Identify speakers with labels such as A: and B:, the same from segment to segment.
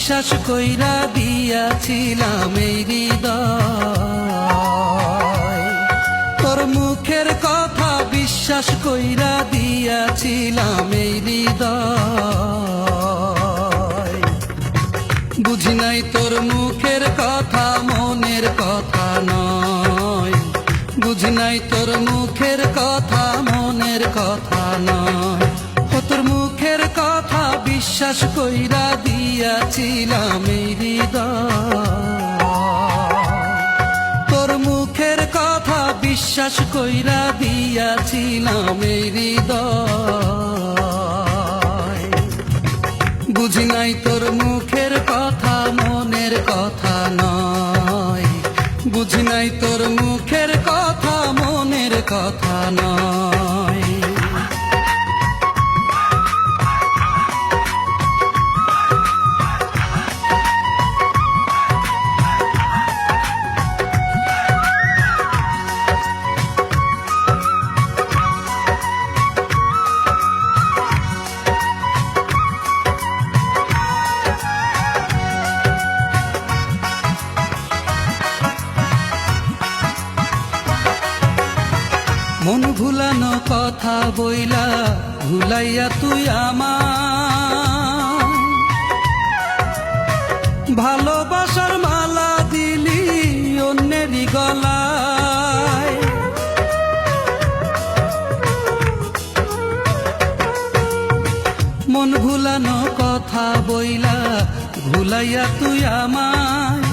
A: বিশ্বাস কইরা দিয়াছিলাম এই হৃদয়, তোর মুখের কথা বিশ্বাস কইরা দিয়াছিলাম এই হৃদয়। বুঝি নাই তোর মুখের কথা মনের কথা নয়, বুঝি নাই তোর মুখের কথা মনের কথা নয়। তোর মুখের কথা বিশ্বাস কইরা দিয়াছিলাম এই হৃদয়, তোর মুখের কথা বিশ্বাস কইরা দিয়াছিলাম এই হৃদয়। বুঝি নাই তোর মুখের কথা মনের কথা নয়, বুঝি নাই তোর মুখের কথা মনের কথা নয়। মন ভুলানো কথা বইলা ভুলাইয়া তুই আমার, ভালোবাসার মালা দিলি অন্যেরই গলায়। মন ভুলানো কথা বইলা ভুলাইয়া তুই আমায়,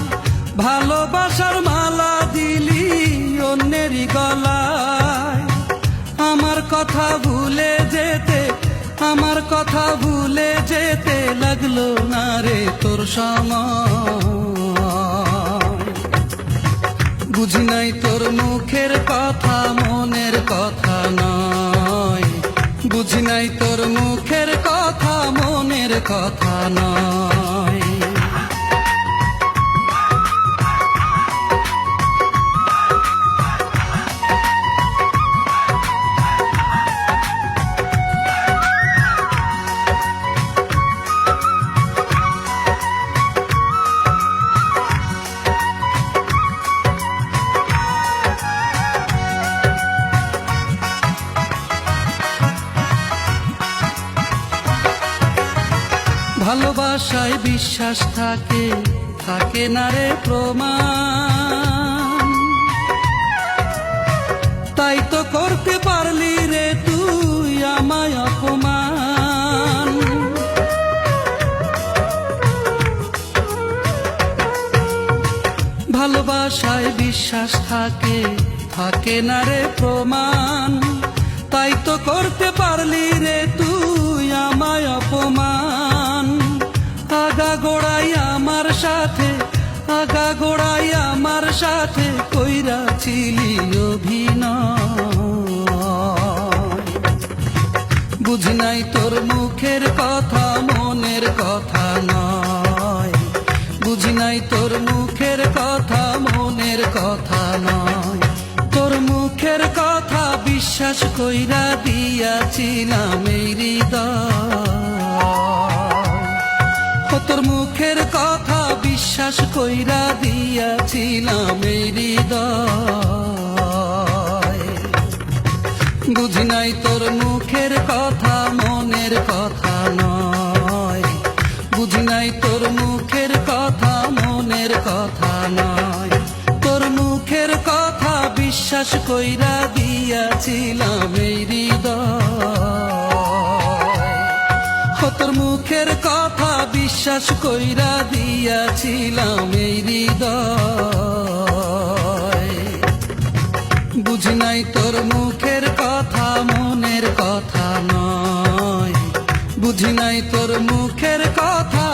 A: ভালোবাসার মালা দিলি অন্যেরই গলায়। আমার কথা ভুলে যেতে, আমার কথা ভুলে যেতে লাগলো না রে তোর সময়। বুঝি নাই তোর মুখের কথা মনের কথা নয়, বুঝি নাই তোর মুখের কথা মনের কথা নয়। ভালোবাসায় বিশ্বাস থাকে, থাকে না রে প্রমাণ, তাই তো করতে পারলি রে তুই আমায় অপমান। ভালোবাসায় বিশ্বাস থাকে, থাকে না রে প্রমাণ, তাই তো করতে পারলি রে তুই আমায় অপমান। আগা গোড়াই আমার সাথে, আগা গোড়াই আমার সাথে কইরাছিলি অভিনয়। বুঝি নাই তোর মুখের কথা মনের কথা নয়, বুঝি নাই তোর মুখের কথা মনের কথা নয়। তোর মুখের কথা বিশ্বাস কইরা দিয়াছিলাম এই হৃদয়, তোর মুখের কথা বিশ্বাস কইরা দিয়াছিলাম এই হৃদয়। বুঝি নাই তোর মুখের কথা মনের কথা নয়, বুঝি নাই তোর মুখের কথা মনের কথা নয়। তোর মুখের কথা বিশ্বাস কইরা দিয়াছিলাম এই হৃদয়, তোর মুখের কথা বিশ্বাস কইরা দিয়াছিলাম এই হৃদয়। বুঝি নাই তোর মুখের কথা মনের কথা নয়, বুঝি নাই তোর মুখের কথা